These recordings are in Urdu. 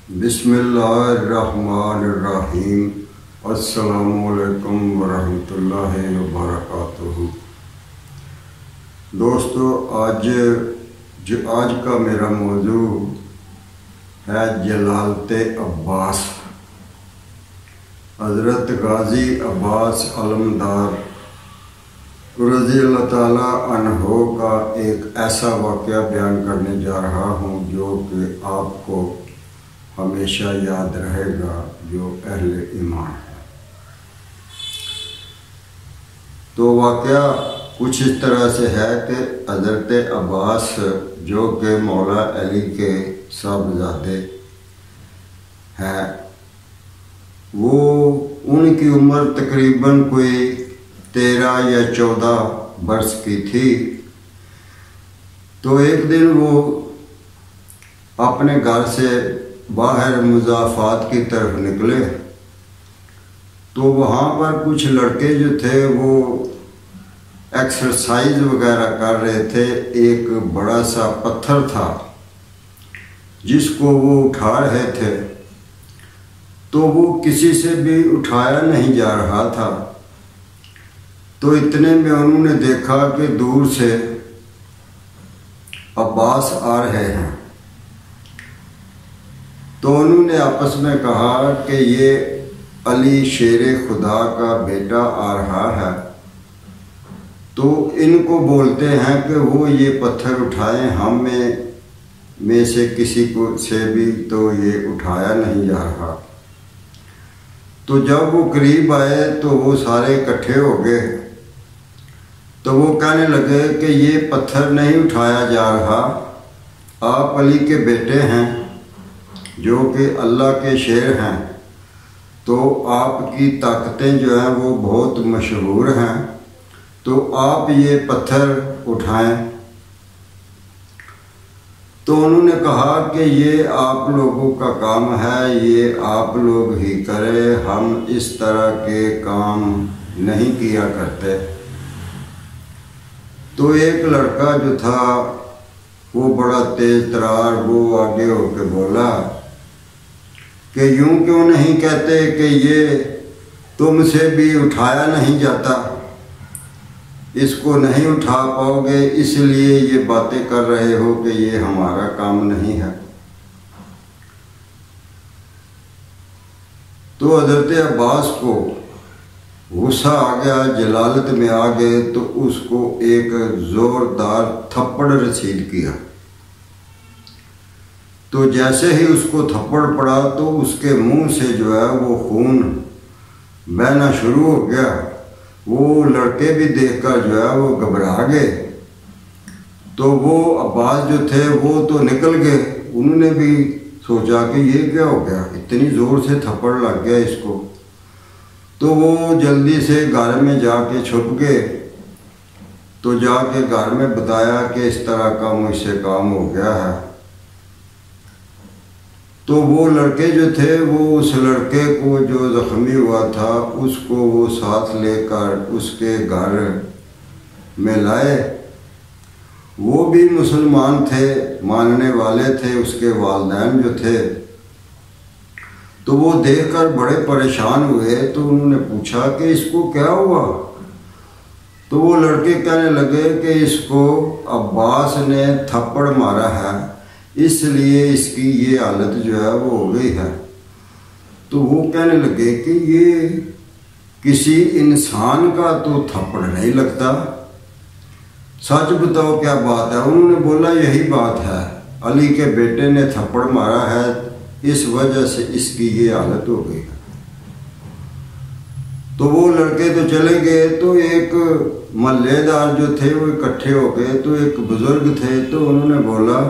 بسم اللہ الرحمن الرحیم۔ السلام علیکم ورحمۃ اللہ وبرکاتہ۔ دوستو، آج کا میرا موضوع ہے جلالت عباس۔ حضرت غازی عباس علمدار رضی اللہ تعالیٰ عنہ کا ایک ایسا واقعہ بیان کرنے جا رہا ہوں جو کہ آپ کو ہمیشہ یاد رہے گا جو اہل ایمان ہے۔ تو واقعہ کچھ اس طرح سے ہے کہ حضرت عباس جو کہ مولا علی کے صاحبزادے ہیں، وہ ان کی عمر تقریباً کوئی 13 یا 14 برس کی تھی۔ تو ایک دن وہ اپنے گھر سے باہر مضافات کی طرف نکلے تو وہاں پر کچھ لڑکے جو تھے وہ ایکسرسائز وغیرہ کر رہے تھے۔ ایک بڑا سا پتھر تھا جس کو وہ اٹھا رہے تھے، تو وہ کسی سے بھی اٹھایا نہیں جا رہا تھا۔ تو اتنے میں انہوں نے دیکھا کہ دور سے عباس آ رہے ہیں۔ تو انہوں نے آپس میں کہا کہ یہ علی شیر خدا کا بیٹا آ رہا ہے، تو ان کو بولتے ہیں کہ وہ یہ پتھر اٹھائیں، ہم میں سے کسی کو سے بھی تو یہ اٹھایا نہیں جا رہا۔ تو جب وہ قریب آئے تو وہ سارے اکٹھے ہو گئے، تو وہ کہنے لگے کہ یہ پتھر نہیں اٹھایا جا رہا، آپ علی کے بیٹے ہیں جو کہ اللہ کے شیر ہیں، تو آپ کی طاقتیں جو ہیں وہ بہت مشہور ہیں، تو آپ یہ پتھر اٹھائیں۔ تو انہوں نے کہا کہ یہ آپ لوگوں کا کام ہے، یہ آپ لوگ ہی کریں، ہم اس طرح کے کام نہیں کیا کرتے۔ تو ایک لڑکا جو تھا وہ بڑا تیز ترار، وہ آگے ہو کے بولا کہ یوں کیوں نہیں کہتے کہ یہ تم سے بھی اٹھایا نہیں جاتا، اس کو نہیں اٹھا پاؤ گے، اس لیے یہ باتیں کر رہے ہو کہ یہ ہمارا کام نہیں ہے۔ تو حضرت عباس کو غصہ آ گیا، جلالت میں آ گئے، تو اس کو ایک زوردار تھپڑ رسید کیا۔ تو جیسے ہی اس کو تھپڑ پڑا تو اس کے منہ سے جو ہے وہ خون بہنا شروع ہو گیا۔ وہ لڑکے بھی دیکھ کر جو ہے وہ گھبرا گئے۔ تو وہ عباس جو تھے وہ تو نکل گئے، انہوں نے بھی سوچا کہ یہ کیا ہو گیا، اتنی زور سے تھپڑ لگ گیا اس کو۔ تو وہ جلدی سے گھر میں جا کے چھپ گئے۔ تو جا کے گھر میں بتایا کہ اس طرح کا مجھ سے کام ہو گیا ہے۔ تو وہ لڑکے جو تھے وہ اس لڑکے کو جو زخمی ہوا تھا اس کو وہ ساتھ لے کر اس کے گھر میں لائے۔ وہ بھی مسلمان تھے، ماننے والے تھے، اس کے والدین جو تھے۔ تو وہ دیکھ کر بڑے پریشان ہوئے، تو انہوں نے پوچھا کہ اس کو کیا ہوا؟ تو وہ لڑکے کہنے لگے کہ اس کو عباس نے تھپڑ مارا ہے، اس لیے اس کی یہ حالت جو ہے وہ ہو گئی ہے۔ تو وہ کہنے لگے کہ یہ کسی انسان کا تو تھپڑ نہیں لگتا، سچ بتاؤ کیا بات ہے؟ انہوں نے بولا یہی بات ہے، علی کے بیٹے نے تھپڑ مارا ہے، اس وجہ سے اس کی یہ حالت ہو گئی ہے۔ تو وہ لڑکے تو چلے گئے، تو ایک محلے دار جو تھے وہ اکٹھے ہو گئے، تو ایک بزرگ تھے، تو انہوں نے بولا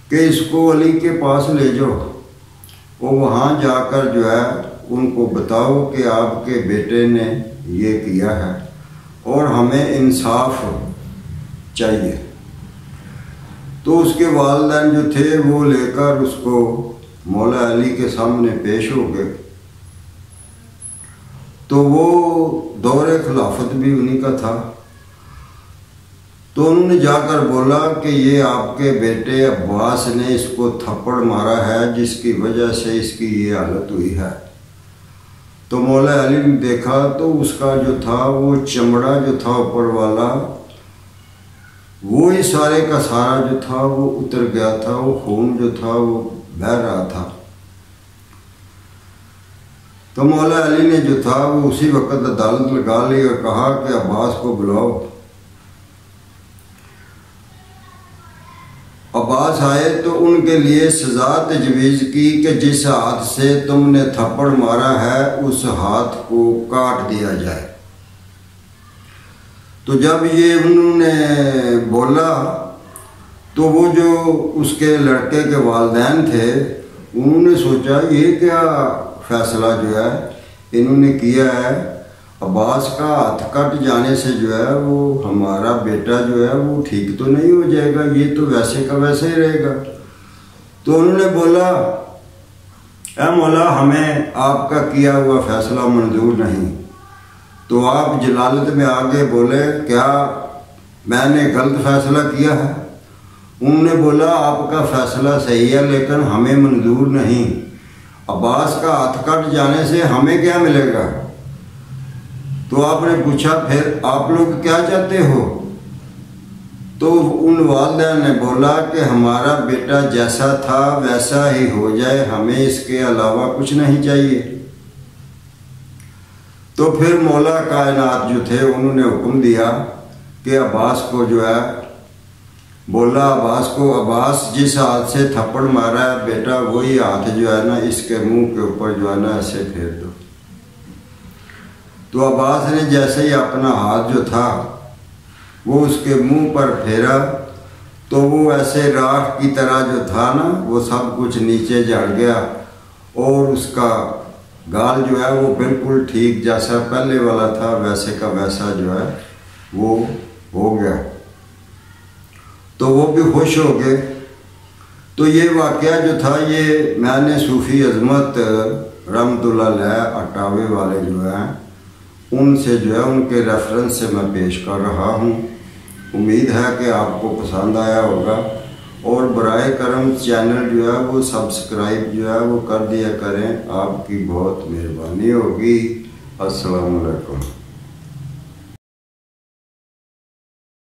کہ اس کو علی کے پاس لے جاؤ، اور وہاں جا کر جو ہے ان کو بتاؤ کہ آپ کے بیٹے نے یہ کیا ہے اور ہمیں انصاف چاہیے۔ تو اس کے والدین جو تھے وہ لے کر اس کو مولا علی کے سامنے پیش ہو گئے۔ تو وہ دور خلافت بھی انہی کا تھا۔ تو انہوں نے جا کر بولا کہ یہ آپ کے بیٹے عباس نے اس کو تھپڑ مارا ہے جس کی وجہ سے اس کی یہ حالت ہوئی ہے۔ تو مولا علی نے دیکھا تو اس کا جو تھا وہ چمڑا جو تھا اوپر والا وہی سارے کا سارا جو تھا وہ اتر گیا تھا، وہ خون جو تھا وہ بہہ رہا تھا۔ تو مولا علی نے جو تھا وہ اسی وقت عدالت لگا لی اور کہا کہ عباس کو بلاؤ۔ عباس آئے تو ان کے لیے سزا تجویز کی کہ جس ہاتھ سے تم نے تھپڑ مارا ہے اس ہاتھ کو کاٹ دیا جائے۔ تو جب یہ انہوں نے بولا تو وہ جو اس کے لڑکے کے والدین تھے انہوں نے سوچا یہ کیا فیصلہ جو ہے انہوں نے کیا ہے، عباس کا ہاتھ کٹ جانے سے جو ہے وہ ہمارا بیٹا جو ہے وہ ٹھیک تو نہیں ہو جائے گا، یہ تو ویسے کا ویسے ہی رہے گا۔ تو انہوں نے بولا اے مولا ہمیں آپ کا کیا ہوا فیصلہ منظور نہیں۔ تو آپ جلالت میں آگے بولے کیا میں نے غلط فیصلہ کیا ہے؟ انہوں نے بولا آپ کا فیصلہ صحیح ہے لیکن ہمیں منظور نہیں، عباس کا ہاتھ کٹ جانے سے ہمیں کیا ملے گا؟ تو آپ نے پوچھا پھر آپ لوگ کیا چاہتے ہو؟ تو ان والدین نے بولا کہ ہمارا بیٹا جیسا تھا ویسا ہی ہو جائے، ہمیں اس کے علاوہ کچھ نہیں چاہیے۔ تو پھر مولا کائنات جو تھے انہوں نے حکم دیا کہ عباس کو جو ہے بولا عباس کو عباس جس ہاتھ سے تھپڑ مارا ہے بیٹا وہی ہاتھ جو ہے نا اس کے منہ کے اوپر جو ہے نا ایسے پھیر دو۔ تو عباس نے جیسے ہی اپنا ہاتھ جو تھا وہ اس کے منہ پر پھیرا تو وہ ایسے راکھ کی طرح جو تھا نا وہ سب کچھ نیچے جھڑ گیا اور اس کا گال جو ہے وہ بالکل ٹھیک جیسا پہلے والا تھا ویسے کا ویسا جو ہے وہ ہو گیا۔ تو وہ بھی خوش ہو گئے۔ تو یہ واقعہ جو تھا یہ میں نے صوفی عظمت رحمۃ اللہ علیہ اٹاوے والے جو ہیں ان سے جو ہے ان کے ریفرنس سے میں پیش کر رہا ہوں۔ امید ہے کہ آپ کو پسند آیا ہوگا اور برائے کرم چینل جو ہے وہ سبسکرائب جو ہے وہ کر دیا کریں، آپ کی بہت مہربانی ہوگی۔ السلام علیکم۔